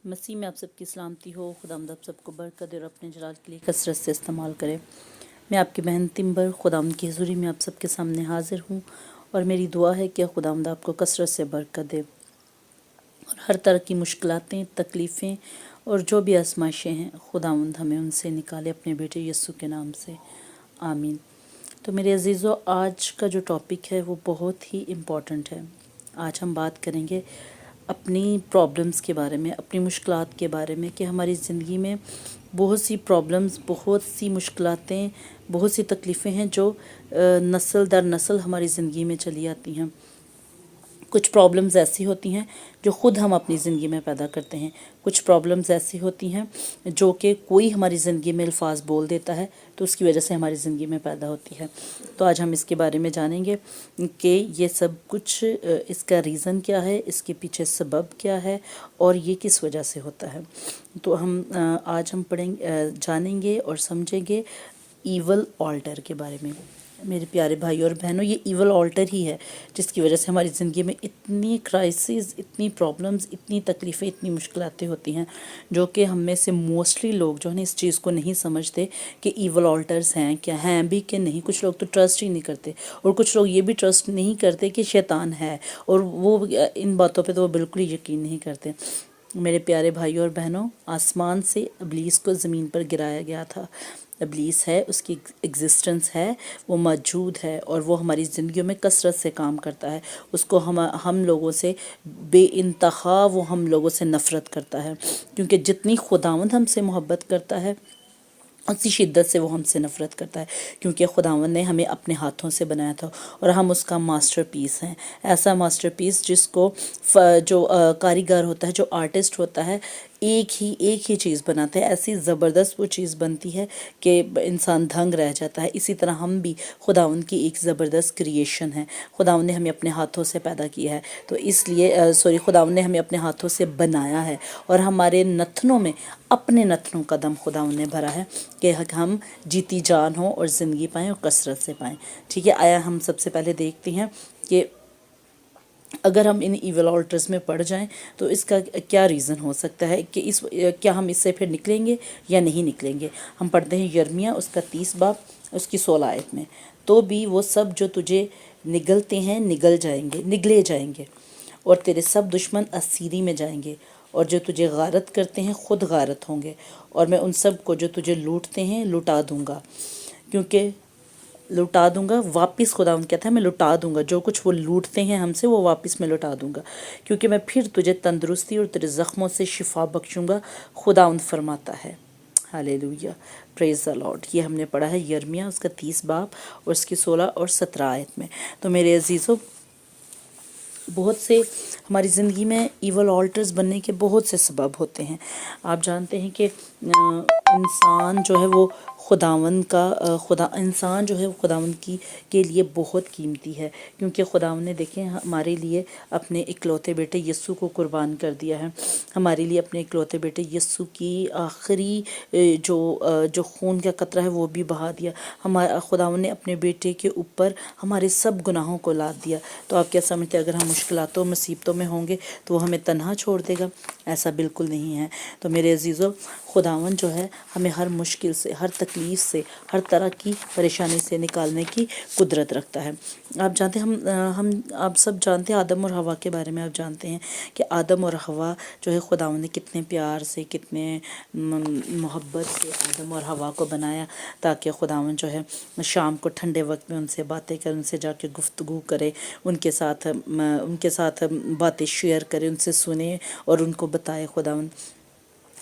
مسیح میں آپ سب کی سلامتی ہو۔ خداوند آپ سب کو برکت دے اور اپنے جلال کے لیے کثرت سے استعمال کرے۔ میں آپ کی بہن تمبر خداوند کی حضوری میں آپ سب کے سامنے حاضر ہوں، اور میری دعا ہے کہ خداوند آپ کو کثرت سے برکت دے اور ہر طرح کی مشکلاتیں، تکلیفیں اور جو بھی آزمائشیں ہیں خداوند ہمیں ان سے نکالے اپنے بیٹے یسوع کے نام سے، آمین۔ تو میرے عزیزو، آج کا جو ٹاپک ہے وہ بہت ہی امپورٹنٹ ہے۔ آج ہم بات کریں گے اپنی پرابلمس کے بارے میں، اپنی مشکلات کے بارے میں، کہ ہماری زندگی میں بہت سی پرابلمس، بہت سی مشکلاتیں، بہت سی تکلیفیں ہیں جو نسل در نسل ہماری زندگی میں چلی آتی ہیں۔ کچھ پرابلمز ایسی ہوتی ہیں جو خود ہم اپنی زندگی میں پیدا کرتے ہیں، کچھ پرابلمز ایسی ہوتی ہیں جو کہ کوئی ہماری زندگی میں الفاظ بول دیتا ہے تو اس کی وجہ سے ہماری زندگی میں پیدا ہوتی ہے۔ تو آج ہم اس کے بارے میں جانیں گے کہ یہ سب کچھ، اس کا ریزن کیا ہے، اس کے پیچھے سبب کیا ہے اور یہ کس وجہ سے ہوتا ہے۔ تو آج ہم جانیں گے اور سمجھیں گے ایول آلٹر کے بارے میں۔ میرے پیارے بھائی اور بہنوں، یہ ایول آلٹر ہی ہے جس کی وجہ سے ہماری زندگی میں اتنی کرائسز، اتنی پرابلمز، اتنی تکلیفیں، اتنی مشکلاتیں ہوتی ہیں، جو کہ ہم میں سے موسٹلی لوگ جو ہے اس چیز کو نہیں سمجھتے کہ ایول آلٹرز ہیں کیا، ہیں بھی کہ نہیں۔ کچھ لوگ تو ٹرسٹ ہی نہیں کرتے، اور کچھ لوگ یہ بھی ٹرسٹ نہیں کرتے کہ شیطان ہے، اور وہ ان باتوں پہ تو وہ بالکل ہی یقین نہیں کرتے۔ میرے پیارے بھائیوں اور بہنوں، آسمان سے ابلیس کو زمین پر گرایا گیا تھا۔ ابلیس ہے، اس کی ایگزسٹنس ہے، وہ موجود ہے، اور وہ ہماری زندگیوں میں کثرت سے کام کرتا ہے۔ اس کو ہم لوگوں سے بے انتہا، وہ ہم لوگوں سے نفرت کرتا ہے، کیونکہ جتنی خداوند ہم سے محبت کرتا ہے اسی شدت سے وہ ہم سے نفرت کرتا ہے، کیونکہ خداوند نے ہمیں اپنے ہاتھوں سے بنایا تھا اور ہم اس کا ماسٹر پیس ہیں۔ ایسا ماسٹر پیس جس کو جو کاریگر ہوتا ہے، جو آرٹسٹ ہوتا ہے، ایک ہی چیز بناتا ہے، ایسی زبردست وہ چیز بنتی ہے کہ انسان دھنگ رہ جاتا ہے۔ اسی طرح ہم بھی خداوند کی ایک زبردست کریشن ہے۔ خداوند نے ہمیں اپنے ہاتھوں سے پیدا کیا ہے، تو اس لیے خداوند نے ہمیں اپنے ہاتھوں سے بنایا ہے، اور ہمارے نتنوں میں اپنے نتنوں کا دم خداوند نے بھرا ہے کہ ہم جیتی جان ہوں اور زندگی پائیں اور کثرت سے پائیں۔ ٹھیک ہے، آیا ہم سب سے پہلے دیکھتے ہیں کہ اگر ہم ان ایول آلٹرز میں پڑ جائیں تو اس کا کیا ریزن ہو سکتا ہے، کہ کیا ہم اس سے پھر نکلیں گے یا نہیں نکلیں گے۔ ہم پڑھتے ہیں یرمیہ اس کا 30 باب اس کی 16 آیت میں، تو بھی وہ سب جو تجھے نگلتے ہیں نگلے جائیں گے، اور تیرے سب دشمن اسیری میں جائیں گے، اور جو تجھے غارت کرتے ہیں خود غارت ہوں گے، اور میں ان سب کو جو تجھے لوٹتے ہیں لٹا دوں گا، کیونکہ لٹا دوں گا واپس۔ خداوند کہتا ہے میں لٹا دوں گا، جو کچھ وہ لوٹتے ہیں ہم سے وہ واپس میں لٹا دوں گا، کیونکہ میں پھر تجھے تندرستی اور تیرے زخموں سے شفا بخشوں گا، خداوند فرماتا ہے۔ ہاللیلویہ، پریز دی لارڈ۔ یہ ہم نے پڑھا ہے یرمیہ اس کا 30 باب اور اس کی 16 اور 17 آیت میں۔ تو میرے عزیزو، بہت سے ہماری زندگی میں ایول آلٹرز بننے کے بہت سے سبب ہوتے ہیں۔ آپ جانتے ہیں کہ انسان جو ہے وہ انسان جو ہے وہ خداوند کے لیے بہت قیمتی ہے، کیونکہ خداوند نے دیکھیں ہمارے لیے اپنے اکلوتے بیٹے یسوع کو قربان کر دیا ہے۔ ہمارے لیے اپنے اکلوتے بیٹے یسوع کی آخری جو خون کا قطرہ ہے وہ بھی بہا دیا۔ خداوند نے اپنے بیٹے کے اوپر ہمارے سب گناہوں کو لاد دیا۔ تو آپ کیا سمجھتے ہیں اگر ہم مشکلاتوں مصیبتوں میں ہوں گے تو وہ ہمیں تنہا چھوڑ دے گا؟ ایسا بالکل نہیں ہے۔ تو میرے عزیزو، خداوند جو ہے ہمیں ہر مشکل سے، ہر تکلیف سے، ہر طرح کی پریشانی سے نکالنے کی قدرت رکھتا ہے۔ آپ جانتے ہیں آپ سب جانتے ہیں آدم اور حوا کے بارے میں۔ آپ جانتے ہیں کہ آدم اور حوا جو ہے خداوند نے کتنے پیار سے، کتنے محبت سے آدم اور حوا کو بنایا، تاکہ خداوند جو ہے شام کو ٹھنڈے وقت میں ان سے باتیں کرے، ان سے جا کے گفتگو کرے، ان کے ساتھ باتیں شیئر کرے، ان سے سنے اور ان کو بتائے خداوند۔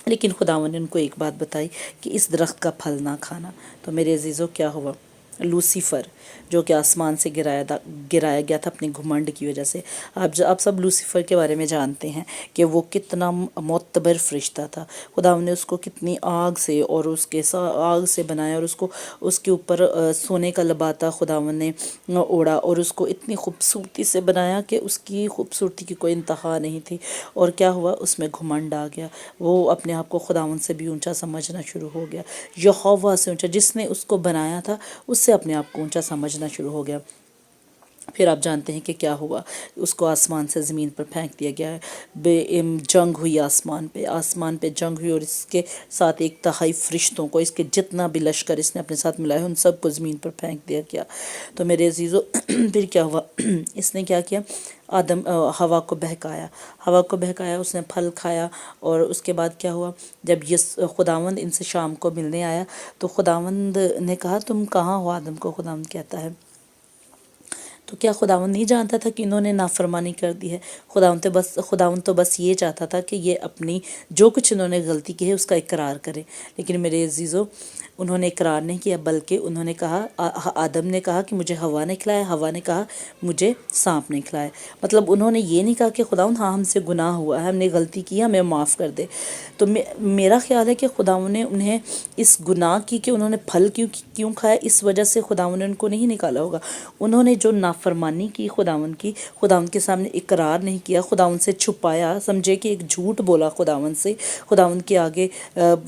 لیکن خداوند نے ان کو ایک بات بتائی کہ اس درخت کا پھل نہ کھانا۔ تو میرے عزیزو، کیا ہوا؟ لوسیفر جو کہ آسمان سے گرایا گیا تھا اپنے گھمنڈ کی وجہ سے۔ آپ سب لوسیفر کے بارے میں جانتے ہیں کہ وہ کتنا معتبر فرشتہ تھا۔ خداوند نے اس کو کتنی آگ سے اور آگ سے بنایا، اور اس کے اوپر سونے کا لباتا خداوند نے اوڑا، اور اس کو اتنی خوبصورتی سے بنایا کہ اس کی خوبصورتی کی کوئی انتہا نہیں تھی۔ اور کیا ہوا؟ اس میں گھمنڈ آ گیا، وہ اپنے آپ کو خداوند سے بھی اونچا سمجھنا شروع ہو گیا، یہوہ سے اونچا، جس نے اس کو بنایا تھا اس سے اپنے آپ کو اونچا سمجھنا شروع ہو گیا۔ پھر آپ جانتے ہیں کہ کیا ہوا، اس کو آسمان سے زمین پر پھینک دیا گیا ہے، جنگ ہوئی آسمان پہ جنگ ہوئی، اور اس کے ساتھ 1/3 فرشتوں کو، اس کے جتنا بھی لشکر اس نے اپنے ساتھ ملایا ان سب کو زمین پر پھینک دیا گیا۔ تو میرے عزیزو پھر کیا ہوا، اس نے کیا کیا، ہوا کو بہکایا، اس نے پھل کھایا، اور اس کے بعد کیا ہوا، جب یہ خداوند ان سے شام کو ملنے آیا تو خداوند نے کہا تم کہاں ہو، آدم کو خداوند کہتا ہے، تو کیا خداوند نہیں جانتا تھا کہ انہوں نے نافرمانی کر دی ہے؟ خداوند تو بس یہ چاہتا تھا کہ یہ اپنی جو کچھ انہوں نے غلطی کی ہے اس کا اقرار کرے، لیکن میرے عزیزو انہوں نے اقرار نہیں کیا، بلکہ انہوں نے کہا، آدم نے کہا کہ مجھے ہوا نے کھلایا، ہوا نے کہا مجھے سانپ نے کھلایا۔ مطلب انہوں نے یہ نہیں کہا کہ خداوند ہاں ہم سے گناہ ہوا ہے، ہم نے غلطی کی، ہمیں معاف کر دے۔ تو میرا خیال ہے کہ خداوند نے انہیں اس گناہ کی کہ انہوں نے پھل کیوں کھایا، اس وجہ سے خداوند نے ان کو نہیں نکالا ہوگا۔ انہوں نے جو نافرمانی کی خداوند کے سامنے اقرار نہیں کیا، خداوند سے چھپایا، سمجھے کہ ایک جھوٹ بولا خداوند سے، خداوند کے آگے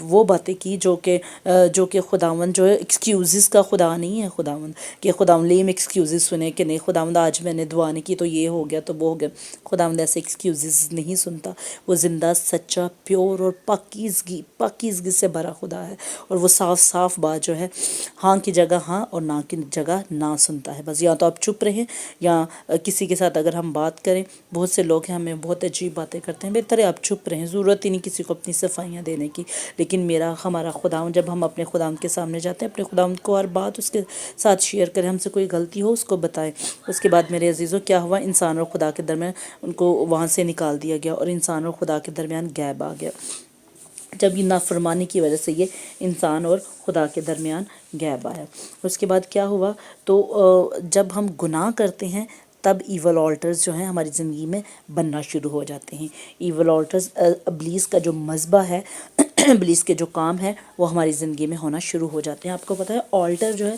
وہ باتیں کی جو کہ خداوند جو ہے ایکسکیوزز کا خدا نہیں ہے، خداوند کہ خداوند لیم ایکسکیوزز سنے کہ نہیں خداوند آج میں نے دعا نہیں کی تو یہ ہو گیا تو وہ ہو گیا۔ خداوند ایسے ایکسکیوزز نہیں سنتا، وہ زندہ، سچا، پیور اور پاکیزگی سے بھرا خدا ہے، اور وہ صاف بات جو ہے ہاں کی جگہ ہاں اور نہ کی جگہ نہ سنتا ہے۔ بس یا تو آپ چپ رہیں، یا کسی کے ساتھ اگر ہم بات کریں، بہت سے لوگ ہیں ہمیں بہت عجیب باتیں کرتے ہیں، بہتر ہے آپ چپ رہیں، ضرورت ہی نہیں کسی کو اپنی صفائیاں دینے کی۔ لیکن ہمارا خداوند، جب ہم اپنے خداوند کے سامنے جاتے ہیں، اپنے خداوند کو ہر بات اس کے ساتھ شیئر کریں، ہم سے کوئی غلطی ہو اس کو بتائیں۔ اس کے بعد میرے عزیزو کیا ہوا، انسان اور خدا کے درمیان ان کو وہاں سے نکال دیا گیا، اور انسان اور خدا کے درمیان گیپ آ گیا۔ جب یہ نافرمانی کی وجہ سے یہ انسان اور خدا کے درمیان گیپ آیا، اس کے بعد کیا ہوا، تو جب ہم گناہ کرتے ہیں تب ایول آلٹرز جو ہیں ہماری زندگی میں بننا شروع ہو جاتے ہیں۔ ایول آلٹرز ابلیس کا جو مذبح ہے، ابلیس کے جو کام ہے وہ ہماری زندگی میں ہونا شروع ہو جاتے ہیں۔ آپ کو پتہ ہے آلٹر جو ہے،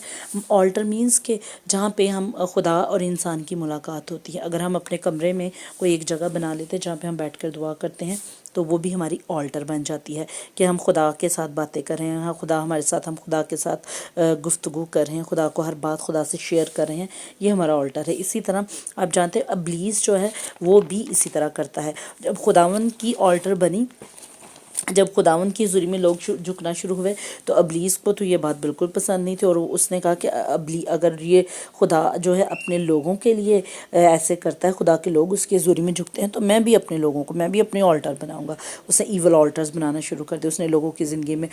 آلٹر مینز کہ جہاں پہ ہم خدا اور انسان کی ملاقات ہوتی ہے۔ اگر ہم اپنے کمرے میں کوئی ایک جگہ بنا لیتے ہیں جہاں پہ ہم بیٹھ کر دعا کرتے ہیں تو وہ بھی ہماری آلٹر بن جاتی ہے، کہ ہم خدا کے ساتھ باتیں کر رہے ہیں، خدا ہمارے ساتھ، ہم خدا کے ساتھ گفتگو کر رہے ہیں، خدا کو ہر بات خدا سے شیئر کر رہے ہیں، یہ ہمارا آلٹر ہے۔ اسی طرح آپ جانتے ہیں ابلیس جو ہے وہ بھی اسی طرح کرتا ہے۔ جب خداوند کی آلٹر بنی، جب خداوند کی حضوری میں لوگ جھکنا شروع ہوئے تو ابلیس کو تو یہ بات بالکل پسند نہیں تھی، اور اس نے کہا کہ اگر یہ خدا جو ہے اپنے لوگوں کے لیے ایسے کرتا ہے، خدا کے لوگ اس کی حضوری میں جھکتے ہیں، تو میں بھی اپنے لوگوں کو، میں بھی اپنے آلٹر بناؤں گا۔ اس نے ایول آلٹرز بنانا شروع کر دیا۔ اس نے لوگوں کی زندگی میں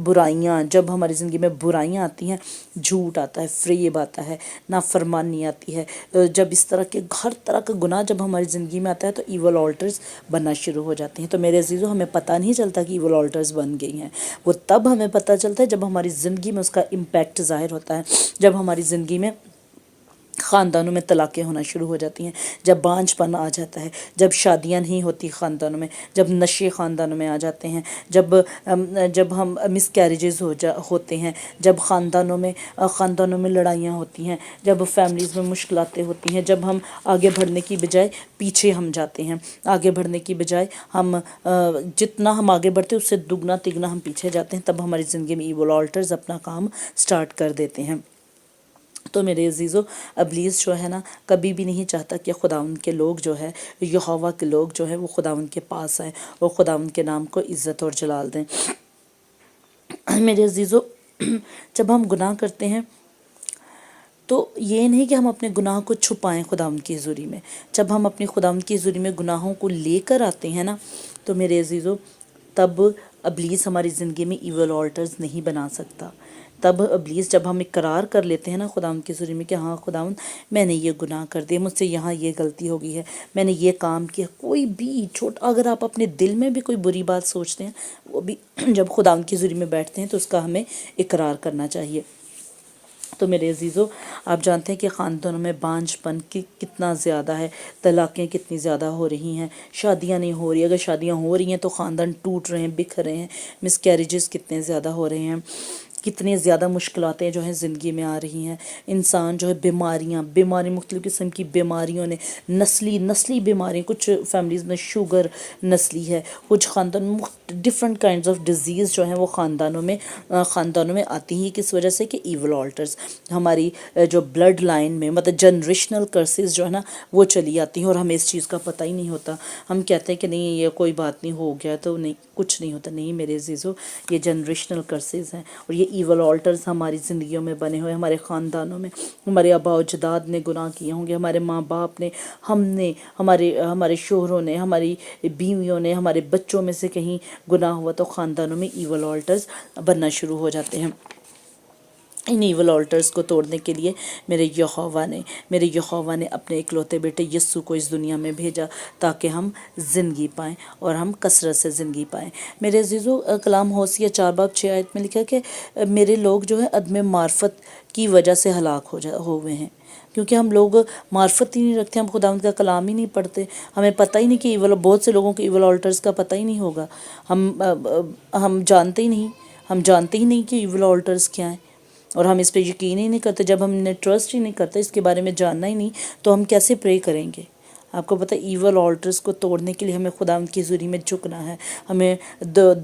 برائیاں، جب ہماری زندگی میں برائیاں آتی ہیں، جھوٹ آتا ہے، فریب آتا ہے، نافرمانی آتی ہے، جب اس طرح کے ہر طرح کا گناہ جب ہماری زندگی میں آتا ہے تو ایول آلٹرز بننا شروع ہو جاتے ہیں۔ تو میرے عزیزو ہمیں پتہ نہیں چلتا کہ ایول آلٹرز بن گئی ہیں، وہ تب ہمیں پتہ چلتا ہے جب ہماری زندگی میں اس کا امپیکٹ ظاہر ہوتا ہے، جب ہماری زندگی میں خاندانوں میں طلاقیں ہونا شروع ہو جاتی ہیں، جب بانجھ پن آ جاتا ہے، جب شادیاں نہیں ہوتی خاندانوں میں، جب نشے خاندانوں میں آ جاتے ہیں، جب ہم مس کیریجز ہوتے ہیں، جب خاندانوں میں لڑائیاں ہوتی ہیں، جب فیملیز میں مشکلاتیں ہوتی ہیں، جب ہم آگے بڑھنے کی بجائے پیچھے ہم جاتے ہیں، آگے بڑھنے کی بجائے ہم جتنا ہم آگے بڑھتے ہیں اس سے دگنا تگنا ہم پیچھے جاتے ہیں، تب ہماری زندگی میں ایول آلٹرز اپنا کام سٹارٹ کر دیتے ہیں۔ تو میرے عزیزو ابلیس جو ہے نا کبھی بھی نہیں چاہتا کہ خداوند کے لوگ جو ہے، یہوہ کے لوگ جو ہے وہ خداوند کے پاس آئیں اور خداوند کے نام کو عزت اور جلال دیں۔ میرے عزیزو جب ہم گناہ کرتے ہیں تو یہ نہیں کہ ہم اپنے گناہ کو چھپائیں خداوند کی حضوری میں، جب ہم اپنی خداوند کی حضوری میں گناہوں کو لے کر آتے ہیں نا، تو میرے عزیزو تب ابلیس ہماری زندگی میں ایول آلٹرز نہیں بنا سکتا۔ تب ابلیس، جب ہم اقرار کر لیتے ہیں نا خداوند کی حضوری میں کہ ہاں خداوند میں نے یہ گناہ کر دیا، مجھ سے یہاں یہ غلطی ہو گئی ہے، میں نے یہ کام کیا، کوئی بھی چھوٹا، اگر آپ اپنے دل میں بھی کوئی بری بات سوچتے ہیں، وہ بھی جب خداوند کی حضوری میں بیٹھتے ہیں تو اس کا ہمیں اقرار کرنا چاہیے۔ تو میرے عزیزو آپ جانتے ہیں کہ خاندانوں میں بانجھ پن کتنا زیادہ ہے، طلاقیں کتنی زیادہ ہو رہی ہیں، شادیاں نہیں ہو رہی، اگر شادیاں ہو رہی ہیں تو خاندان ٹوٹ رہے ہیں، بکھر رہے ہیں، مس کیریجز کتنے زیادہ ہو رہے ہیں، کتنے زیادہ مشکلاتیں جو ہیں زندگی میں آ رہی ہیں، انسان جو ہے بیماری مختلف قسم کی بیماریوں نے، نسلی بیماری، کچھ فیملیز میں شوگر نسلی ہے، کچھ خاندان ڈفرینٹ کائنڈز آف ڈیزیز جو ہیں وہ خاندانوں میں آتی ہیں، کس وجہ سے کہ ایول آلٹرز ہماری جو بلڈ لائن میں مطلب جنریشنل کرسز جو ہے نا وہ چلی آتی ہیں، اور ہمیں اس چیز کا پتہ ہی نہیں ہوتا. ہم کہتے ہیں کہ نہیں یہ کوئی بات نہیں، ہو گیا تو نہیں، کچھ نہیں ہوتا. نہیں میرے عزیزو، یہ جنریشنل کرسز ہیں، اور یہ ایول آلٹرز ہماری زندگیوں میں بنے ہوئے، ہمارے خاندانوں میں. ہمارے آباء و اجداد نے گناہ کیے ہوں گے، ہمارے ماں باپ نے، ہم نے، ہمارے شوہروں نے، ہماری بیویوں نے، ہمارے بچوں میں سے کہیں گناہ ہوا تو خاندانوں میں ایول آلٹرز بننا شروع ہو جاتے ہیں. ان ایول آلٹرز کو توڑنے کے لیے میرے یہوہ نے اپنے اکلوتے بیٹے یسوع کو اس دنیا میں بھیجا تاکہ ہم زندگی پائیں، اور ہم کثرت سے زندگی پائیں. میرے عزیزو، کلام ہوسیہ 4:6 میں لکھا ہے کہ میرے لوگ جو ہے عدم معرفت کی وجہ سے ہلاک ہوئے ہیں. کیونکہ ہم لوگ معرفت ہی نہیں رکھتے، ہم خداوند کا کلام ہی نہیں پڑھتے، ہمیں پتہ ہی نہیں کہ بہت سے لوگوں کو ایول آلٹرز کا پتہ ہی نہیں ہوگا. ہم جانتے ہی نہیں کہ ایول آلٹرز کیا ہیں، اور ہم اس پہ یقین ہی نہیں کرتے. جب ہم نے ٹرسٹ ہی نہیں کرتے، اس کے بارے میں جاننا ہی نہیں، تو ہم کیسے پرے کریں گے؟ آپ کو پتہ ہے ایول آلٹرز کو توڑنے کے لیے ہمیں خداوند کی حضوری میں جھکنا ہے، ہمیں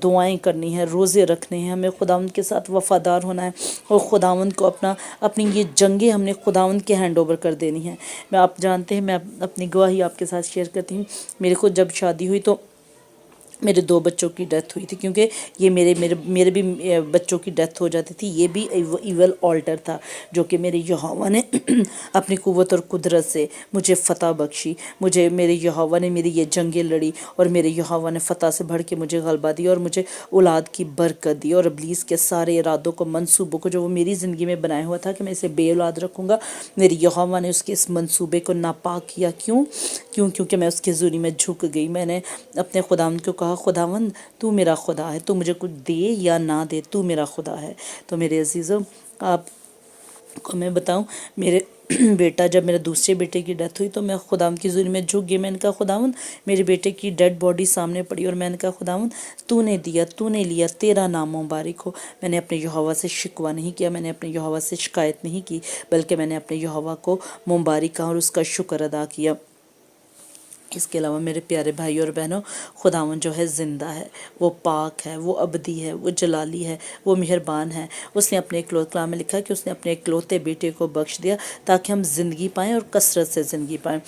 دعائیں کرنی ہیں، روزے رکھنے ہیں، ہمیں خداوند کے ساتھ وفادار ہونا ہے، اور خداوند کو اپنی یہ جنگیں ہم نے خداوند کے ہینڈ اوور کر دینی ہیں. آپ جانتے ہیں، میں اپنی گواہی آپ کے ساتھ شیئر کرتی ہوں. میرے کو جب شادی ہوئی تو میرے 2 بچوں کی ڈیتھ ہوئی تھی، کیونکہ یہ میرے بھی بچوں کی ڈیتھ ہو جاتی تھی. یہ بھی ایول آلٹر تھا جو کہ میرے یہوہ نے اپنی قوت اور قدرت سے مجھے فتح بخشی. میرے یہوہ نے میری یہ جنگیں لڑی، اور میرے یہوہ نے فتح سے بڑھ کے مجھے غلبہ دیا، اور مجھے اولاد کی برکت دی، اور ابلیس کے سارے ارادوں کو، منصوبوں کو جو وہ میری زندگی میں بنایا ہوا تھا کہ میں اسے بے اولاد رکھوں گا، میری یہوہ نے اس کے اس منصوبے کو ناپاک کیا. کیونکہ میں اس کے حضوری میں جھک گئی. میں نے اپنے خداوند کو کہا، خداوند تو میرا خدا ہے، تو مجھے کچھ دے یا نہ دے، تو میرا خدا ہے. تو میرے عزیزوں، آپ کو میں بتاؤں، جب میرے دوسرے بیٹے کی ڈیتھ ہوئی تو میں خداوند کی حضوری میں جھک گئی. میں نے کہا خداوند، میرے بیٹے کی ڈیڈ باڈی سامنے پڑی، اور میں نے کہا خداوند تو نے دیا، تو نے لیا، تیرا نام مبارک ہو. میں نے اپنے یہوہ سے شکوہ نہیں کیا، میں نے اپنے یہوہ سے شکایت نہیں کی، بلکہ میں نے اپنے یہوہ کو مبارک کہا اور اس کا شکر ادا کیا. اس کے علاوہ میرے پیارے بھائی اور بہنوں، خداوند جو ہے زندہ ہے، وہ پاک ہے، وہ ابدی ہے، وہ جلالی ہے، وہ مہربان ہے. اس نے اپنے کلام میں لکھا کہ اس نے اپنے اکلوتے بیٹے کو بخش دیا تاکہ ہم زندگی پائیں اور کثرت سے زندگی پائیں.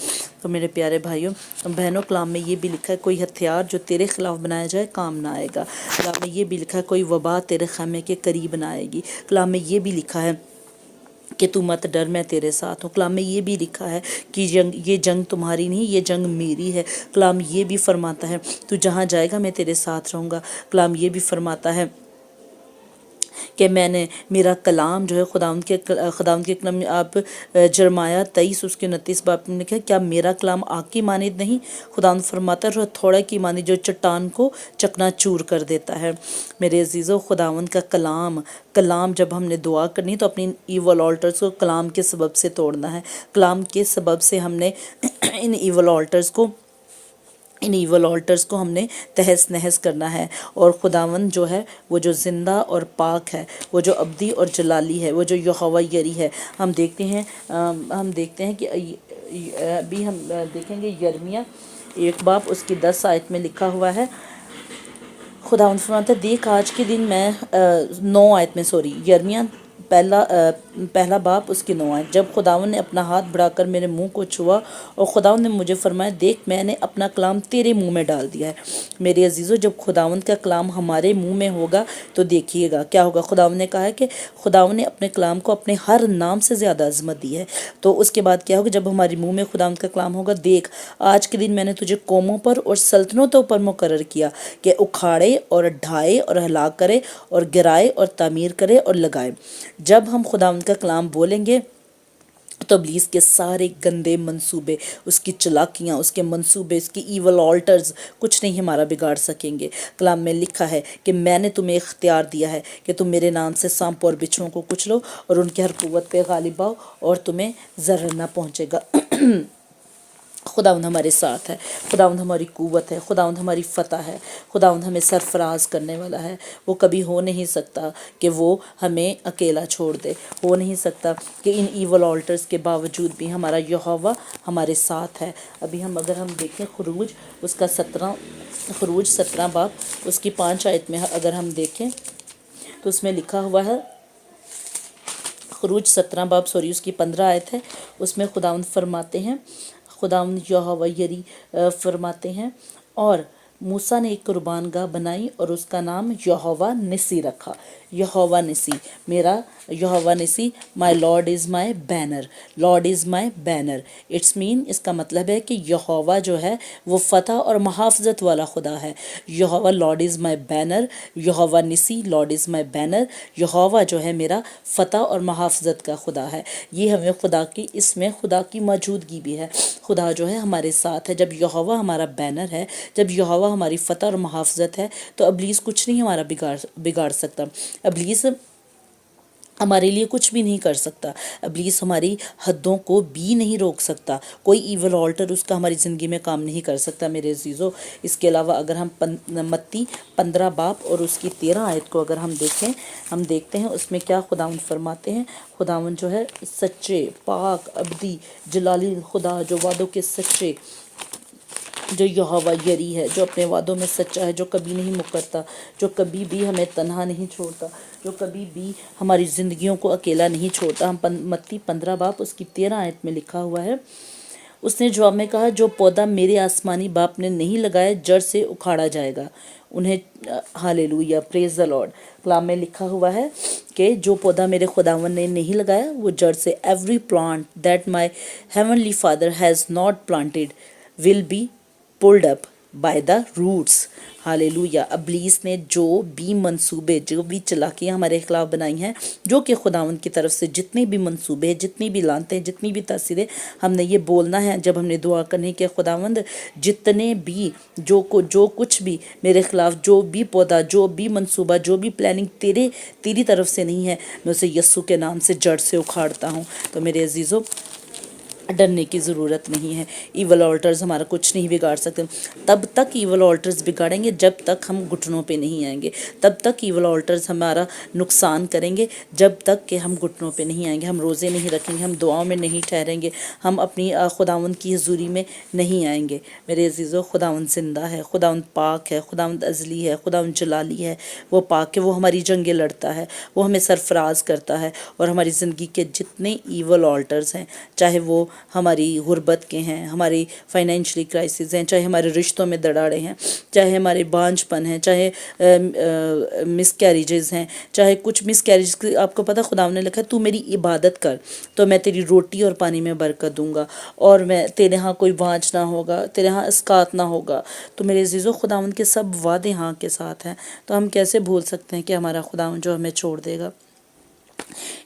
تو میرے پیارے بھائیوں بہنوں، کلام میں یہ بھی لکھا ہے کوئی ہتھیار جو تیرے خلاف بنایا جائے کام نہ آئے گا. کلام میں یہ بھی لکھا ہے کوئی وبا تیرے خیمے کے قریب نہ آئے گی. کلام میں یہ بھی لکھا ہے کہ تو مت ڈر، میں تیرے ساتھ ہوں. کلام میں یہ بھی لکھا ہے کہ یہ جنگ تمہاری نہیں، یہ جنگ میری ہے. کلام یہ بھی فرماتا ہے تو جہاں جائے گا میں تیرے ساتھ رہوں گا. کلام یہ بھی فرماتا ہے کہ میرا کلام جو ہے خداوند کے کلام میں، آپ جرمایہ 23 اس کے 29 باب میں لکھا ہے، کیا میرا کلام آگ کی مانند نہیں؟ خداوند فرماتا ہے تھوڑا کی مانند جو چٹان کو چکنا چور کر دیتا ہے. میرے عزیزو، خداوند کا کلام جب ہم نے دعا کرنی تو اپنی ایول آلٹرز کو کلام کے سبب سے توڑنا ہے. کلام کے سبب سے ہم نے ان ایول آلٹرز کو ہم نے تہس نہس کرنا ہے. اور خداوند جو ہے وہ جو زندہ اور پاک ہے، وہ جو ابدی اور جلالی ہے، وہ جو یہوہ یری ہے. ہم دیکھتے ہیں کہ ابھی ہم دیکھیں گے یرمیہ 1 اس کی 10 آیت میں لکھا ہوا ہے. خداوند فرماتا ہے، دیکھ آج کے دن میں 9 آیت میں یرمیہ پہلا باب اس کی 9 آیت، جب خداوند نے اپنا ہاتھ بڑھا کر میرے منہ کو چھوا اور خداوند نے مجھے فرمایا، دیکھ میں نے اپنا کلام تیرے منہ میں ڈال دیا ہے. میرے عزیزو، جب خداوند کا کلام ہمارے منہ میں ہوگا تو دیکھیے گا کیا ہوگا. خداوند نے کہا ہے کہ خداوند نے اپنے کلام کو اپنے ہر نام سے زیادہ عظمت دی ہے. تو اس کے بعد کیا ہوگا؟ جب ہمارے منہ میں خداوند کا کلام ہوگا، دیکھ آج کے دن میں نے تجھے قوموں پر اور سلطنتوں پر مقرر کیا کہ اکھاڑے اور ڈھائے اور ہلاک کرے اور گرائے اور تعمیر کرے اور لگائے. جب ہم خداوند کا کلام بولیں گے تو ابلیس کے سارے گندے منصوبے، اس کی چلاکیاں، اس کے منصوبے، اس کی ایول آلٹرز کچھ نہیں ہمارا بگاڑ سکیں گے. کلام میں لکھا ہے کہ میں نے تمہیں اختیار دیا ہے کہ تم میرے نام سے سانپوں اور بچھوؤں کو کچلو اور ان کی ہر قوت پہ غالب آؤ اور تمہیں ضرر نہ پہنچے گا. خداوند ہمارے ساتھ ہے، خداوند ہماری قوت ہے، خداوند ہماری فتح ہے، خداوند ہمیں سرفراز کرنے والا ہے۔ وہ کبھی ہو نہیں سکتا کہ وہ ہمیں اکیلا چھوڑ دے، ہو نہیں سکتا کہ ان ایول آلٹرز کے باوجود بھی ہمارا یہوہ ہمارے ساتھ ہے۔ ابھی اگر ہم دیکھیں خروج اس کا 17 باب اس کی 5 آیت میں اگر ہم دیکھیں تو اس میں لکھا ہوا ہے، خروج 17 باب اس کی 15 آیت ہے، اس میں خداوند فرماتے ہیں، خداوند یہوہ یری فرماتے ہیں، اور موسیٰ نے ایک قربان گاہ بنائی اور اس کا نام یہوہ نسی رکھا۔ یہوہ نسی، میرا Jehovah Nissi, my Lord is my banner, Lord is my banner, it's mean, اس کا مطلب ہے کہ یہوہ جو ہے وہ فتح اور محافظت والا خدا ہے۔ یہوہ lord is my banner, یہوہ نسی lord is my banner, یہوہ جو ہے میرا فتح اور محافظت کا خدا ہے۔ یہ ہمیں اس میں خدا کی موجودگی بھی ہے، خدا جو ہے ہمارے ساتھ ہے۔ جب یہوہ ہمارا بینر ہے، جب یہوہ ہماری فتح اور محافظت ہے، تو ابلیس کچھ نہیں ہمارا بگاڑ سکتا، ابلیس ہمارے لیے کچھ بھی نہیں کر سکتا، ابلیس ہماری حدوں کو بھی نہیں روک سکتا، کوئی ایول آلٹر اس کا ہماری زندگی میں کام نہیں کر سکتا میرے عزیزو۔ اس کے علاوہ اگر ہم متی 15 باب اور اس کی 13 آیت کو اگر ہم دیکھتے ہیں اس میں کیا خداوند فرماتے ہیں۔ خداوند جو ہے سچے، پاک، ابدی، جلالی خدا، جو وعدوں کے سچے، جو یہوہ یری ہے، جو اپنے وعدوں میں سچا ہے، جو کبھی نہیں مکرتا، جو کبھی بھی ہمیں تنہا نہیں چھوڑتا، جو کبھی بھی ہماری زندگیوں کو اکیلا نہیں چھوڑتا۔ ہم متی 15 باب اس کی 13 آیت میں لکھا ہوا ہے، اس نے جواب میں کہا، جو پودا میرے آسمانی باپ نے نہیں لگایا جڑ سے اکھاڑا جائے گا انہیں۔ ہاللیلویہ، پریز دی لارڈ۔ کلام میں لکھا ہوا ہے کہ جو پودا میرے خداوند نے نہیں لگایا وہ جڑ سے، every plant that my heavenly father has not planted will be pulled up by the roots۔ Hallelujah. ابلیس نے جو بھی منصوبے، جو بھی چلاکیاں ہمارے خلاف بنائی ہیں، جو کہ خداوند کی طرف سے جتنے بھی منصوبے، جتنی بھی لانتیں، جتنی بھی تاثیریں، ہم نے یہ بولنا ہے جب ہم نے دعا کرنی کہ خداوند جتنے بھی جو کچھ بھی میرے خلاف، جو بھی پودا، جو بھی منصوبہ، جو بھی پلاننگ تیری طرف سے نہیں ہے، میں اسے یسوع کے نام سے جڑ سے اکھاڑتا ہوں۔ تو میرے عزیزو، ڈرنے کی ضرورت نہیں ہے، ایول آلٹرز ہمارا کچھ نہیں بگاڑ سکتے۔ تب تک ایول آلٹرز بگاڑیں گے جب تک ہم گھٹنوں پہ نہیں آئیں گے، تب تک ایول آلٹرز ہمارا نقصان کریں گے جب تک کہ ہم گھٹنوں پہ نہیں آئیں گے، ہم روزے نہیں رکھیں گے، ہم دعاؤں میں نہیں ٹھہریں گے، ہم اپنی خداوند کی حضوری میں نہیں آئیں گے۔ میرے عزیزو، خداوند زندہ ہے، خداوند پاک ہے، خداوند ازلی ہے، خداوند جلالی ہے، وہ پاک ہے، وہ ہماری جنگیں لڑتا ہے، وہ ہمیں سرفراز کرتا ہے، اور ہماری زندگی کے جتنے ایول آلٹرز ہیں، چاہے وہ ہماری غربت کے ہیں، ہماری فائنینشلی کرائسز ہیں، چاہے ہمارے رشتوں میں دراڑے ہیں، چاہے ہمارے بانجھ پن ہیں، چاہے مس کیریجز ہیں، چاہے کچھ مس کیریج، آپ کو پتہ خدا نے لکھا ہے تو میری عبادت کر تو میں تیری روٹی اور پانی میں برکت دوں گا، اور میں تیرے ہاں کوئی بانجھ نہ ہوگا، تیرے ہاں اسقات نہ ہوگا۔ تو میرے عزیزو، خداوند کے سب وعدے ہاں کے ساتھ ہیں، تو ہم کیسے بھول سکتے ہیں کہ ہمارا خداوند جو ہمیں چھوڑ دے گا۔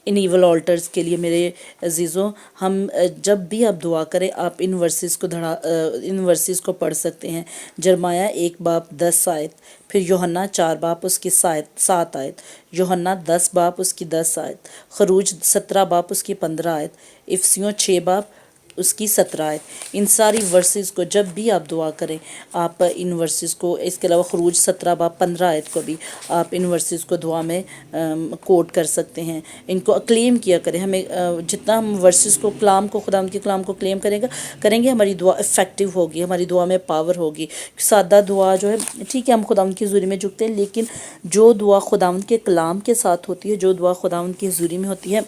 ان ایول آلٹرز کے لیے میرے عزیزوں، ہم جب بھی آپ دعا کریں، آپ ان ورسز کو پڑھ سکتے ہیں۔ جرمایہ 1 باب 10 آیت، پھر یوحنا 4 باب اس کی 7 آیت، یوحنا 10 باب اس کی 10 آیت، خروج 17 باب اس کی 15 آیت، افسیوں 6 باب اس کی 17 آیت۔ ان ساری ورسز کو جب بھی آپ دعا کریں، آپ ان ورسز کو، اس کے علاوہ خروج 17 باب 15 آیت کو بھی آپ ان ورسز کو دعا میں کوٹ کر سکتے ہیں، ان کو کلیم کیا کریں۔ ہمیں جتنا ہم ورسز کو، خدا کے کلام کو کلیم کریں گے، ہماری دعا افیکٹو ہوگی، ہماری دعا میں پاور ہوگی۔ سادہ دعا جو ہے، ٹھیک ہے ہم خداوند کی حضوری میں جھکتے ہیں، لیکن جو دعا خداوند کے کلام کے ساتھ ہوتی ہے، جو دعا خداوند کی حضوری میں ہوتی ہے،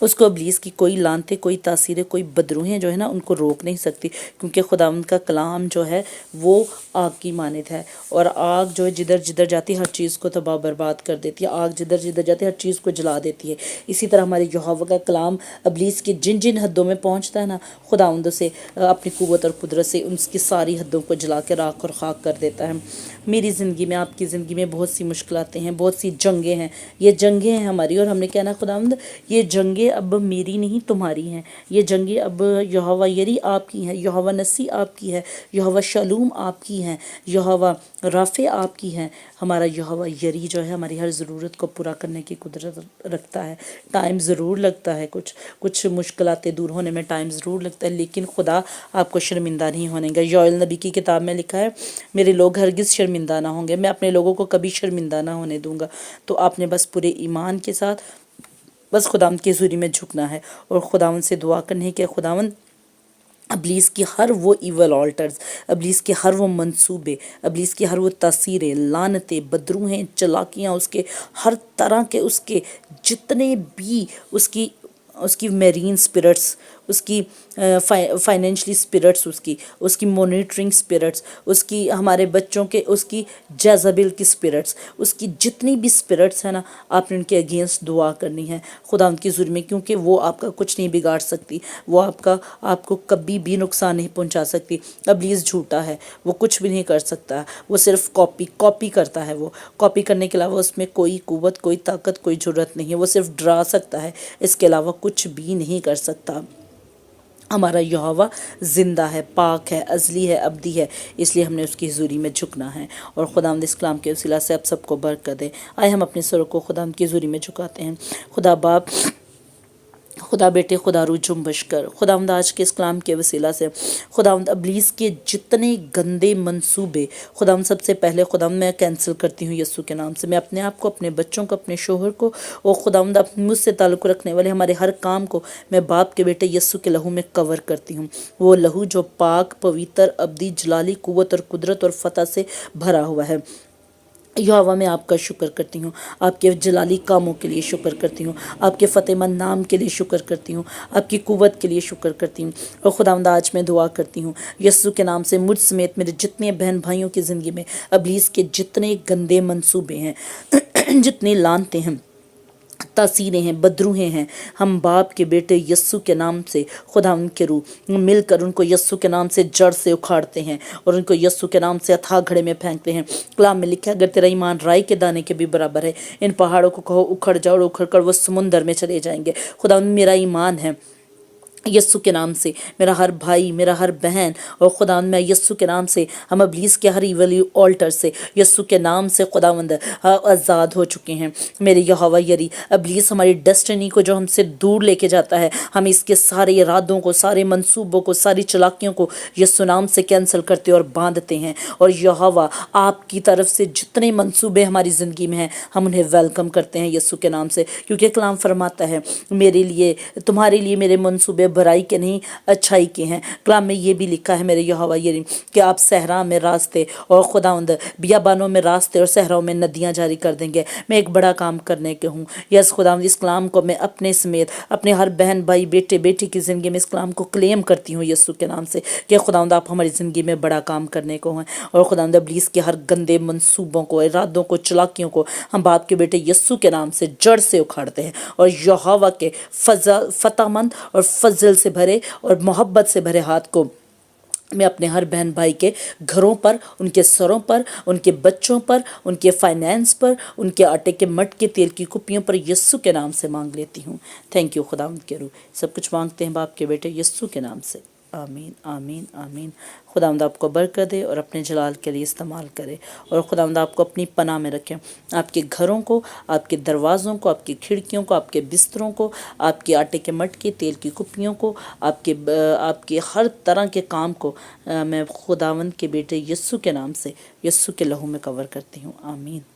اس کو ابلیس کی کوئی لانتیں، کوئی تاثیریں، کوئی بدروہیں جو ہے نا، ان کو روک نہیں سکتی، کیونکہ خداوند کا کلام جو ہے وہ آگ کی مانند ہے، اور آگ جو ہے جدھر جدھر جاتی ہے ہر چیز کو تباہ برباد کر دیتی ہے، آگ جدھر جدھر جاتی ہے ہر چیز کو جلا دیتی ہے۔ اسی طرح ہمارے یہوہ کا کلام ابلیس کی جن جن حدوں میں پہنچتا ہے نا، خداوند سے اپنی قوت اور قدرت سے ان کی ساری حدوں کو جلا کے راکھ اور خاک کر دیتا ہے۔ میری زندگی میں، آپ کی زندگی میں بہت سی مشکلاتیں ہیں، بہت سی جنگیں ہیں، یہ جنگیں ہیں ہماری، اور ہم نے کہنا خداوند یہ جنگیں اب میری نہیں تمہاری ہیں، یہ جنگیں اب یہوہ یری آپ کی ہیں، یہوہ نسی آپ کی ہے، یہوہ شالوم آپ کی ہیں، یہوہ رافع آپ کی ہیں۔ ہمارا یہوہ یری جو ہے ہماری ہر ضرورت کو پورا کرنے کی قدرت رکھتا ہے۔ ٹائم ضرور لگتا ہے، کچھ مشکلاتیں دور ہونے میں ٹائم ضرور لگتا ہے، لیکن خدا آپ کو شرمندہ نہیں ہونے گا۔ یوئیل نبی کی کتاب میں لکھا ہے، میرے لوگ ہرگز شرمندہ نہ ہوں گے، میں اپنے لوگوں کو کبھی شرمندہ نہ ہونے دوں گا۔ تو آپ نے بس پورے ایمان کے ساتھ بس خداوند کی حضوری میں جھکنا ہے اور خداوند سے دعا کرنی ہے کہ خداوند ابلیس کی ہر وہ ایول آلٹرز، ابلیس کے ہر وہ منصوبے، ابلیس کی ہر وہ تاثیریں، لعنتیں، بدروہیں، چلاکیاں، اس کے ہر طرح کے اس کے جتنے بھی اس کی میرین سپرٹس، اس کی فائنینشلی سپرٹس، اس کی مونیٹرنگ سپرٹس، اس کی ہمارے بچوں کے اس کی جیزابل کی سپرٹس، اس کی جتنی بھی سپرٹس ہیں نا، آپ نے ان کے اگینسٹ دعا کرنی ہے خدا ان کی حضور میں، کیونکہ وہ آپ کا کچھ نہیں بگاڑ سکتی، وہ آپ کو کبھی بھی نقصان نہیں پہنچا سکتی۔ ابلیس جھوٹا ہے، وہ کچھ بھی نہیں کر سکتا، وہ صرف کاپی کرتا ہے، وہ کاپی کرنے کے علاوہ اس میں کوئی قوت، کوئی طاقت، کوئی جرت نہیں ہے، وہ صرف ڈرا سکتا ہے، اس کے علاوہ کچھ بھی نہیں کر سکتا۔ ہمارا یہوہ زندہ ہے، پاک ہے، ازلی ہے، ابدی ہے، اس لیے ہم نے اس کی حضوری میں جھکنا ہے، اور خداوند اس کلام کے وسیلہ سے اب سب کو برکت دے۔ آئے ہم اپنے سروں کو خداوند کی حضوری میں جھکاتے ہیں۔ خدا باپ، خدا بیٹے، خدا روح جنبش کر، خداوند آج کے اس کلام کے وسیلہ سے خداوند ابلیس کے جتنے گندے منصوبے، خداوند سب سے پہلے خداوند میں کینسل کرتی ہوں یسوع کے نام سے۔ میں اپنے آپ کو، اپنے بچوں کو، اپنے شوہر کو، اور خداوند مجھ سے تعلق رکھنے والے ہمارے ہر کام کو میں باپ کے بیٹے یسوع کے لہو میں کور کرتی ہوں، وہ لہو جو پاک، پویتر، ابدی، جلالی، قوت اور قدرت اور فتح سے بھرا ہوا ہے۔ یہوہ میں آپ کا شکر کرتی ہوں، آپ کے جلالی کاموں کے لیے شکر کرتی ہوں، آپ کے فتح مند نام کے لیے شکر کرتی ہوں، آپ کی قوت کے لیے شکر کرتی ہوں۔ اور خداوند آج میں دعا کرتی ہوں یسوع کے نام سے، مجھ سمیت میرے جتنے بہن بھائیوں کی زندگی میں ابلیس کے جتنے گندے منصوبے ہیں، جتنے لعنتیں ہیں، تاثیریں ہیں، بدروہیں ہیں، ہم باپ کے بیٹے یسوع کے نام سے خداوند کے روح مل کر ان کو یسوع کے نام سے جڑ سے اکھاڑتے ہیں اور ان کو یسوع کے نام سے اتھاہ گھڑے میں پھینکتے ہیں۔ کلام میں لکھا ہے، اگر تیرا ایمان رائی کے دانے کے بھی برابر ہے، ان پہاڑوں کو کہو اکھڑ جاؤ، اور اکھڑ کر وہ سمندر میں چلے جائیں گے۔ خداوند میرا ایمان ہے یسوع کے نام سے، میرا ہر بھائی، میرا ہر بہن، اور خداوند میں یسوع کے نام سے، ہم ابلیس کے ہر ایول آلٹر سے یسوع کے نام سے خداوند آزاد ہو چکے ہیں۔ میرے یہوہ یری، ابلیس ہماری ڈیسٹنی کو جو ہم سے دور لے کے جاتا ہے، ہم اس کے سارے ارادوں کو، سارے منصوبوں کو، ساری چلاکیوں کو یسوع نام سے کینسل کرتے اور باندھتے ہیں، اور یہوہ آپ کی طرف سے جتنے منصوبے ہماری زندگی میں ہیں، ہم انہیں ویلکم کرتے ہیں یسوع کے نام سے، کیونکہ کلام فرماتا ہے میرے لیے، تمہارے لیے میرے منصوبے برائی کے نہیں اچھائی کے ہیں۔ کلام میں یہ بھی لکھا ہے میرے یہوہ یری کہ آپ صحرا میں راستے اور خداوند بیابانوں میں راستے اور صحراؤں میں ندیاں جاری کر دیں گے۔ میں ایک بڑا کام کرنے کے ہوں، یس خداوند، اس کلام کو میں اپنے سمیت اپنے ہر بہن بھائی، بیٹے بیٹی کی زندگی میں اس کلام کو کلیم کرتی ہوں یسوع کے نام سے کہ خداوند آپ ہماری زندگی میں بڑا کام کرنے کو ہیں، اور خداوند ابلیس کے ہر گندے منصوبوں کو، ارادوں کو، چلاکیوں کو ہم باپ کے بیٹے یسوع کے نام سے جڑ سے اکھاڑتے ہیں، اور یہوہ کے فتح مند اور فضل سے بھرے اور محبت سے بھرے ہاتھ کو میں اپنے ہر بہن بھائی کے گھروں پر، ان کے سروں پر، ان کے بچوں پر، ان کے فائنینس پر، ان کے آٹے کے مٹ کے تیل کی کپیوں پر یسوع کے نام سے مانگ لیتی ہوں۔ تھینک یو خداوند کے روح، سب کچھ مانگتے ہیں باپ کے بیٹے یسوع کے نام سے، آمین آمین آمین۔ خداوند آپ کو برکت دے اور اپنے جلال کے لیے استعمال کرے، اور خداوند آپ کو اپنی پناہ میں رکھے، آپ کے گھروں کو، آپ کے دروازوں کو، آپ کی کھڑکیوں کو، آپ کے بستروں کو، آپ کے آٹے کے مٹ کے تیل کی کپیوں کو، آپ کے ہر طرح کے کام کو میں خداوند کے بیٹے یسوع کے نام سے، یسوع کے لہو میں کور کرتی ہوں، آمین۔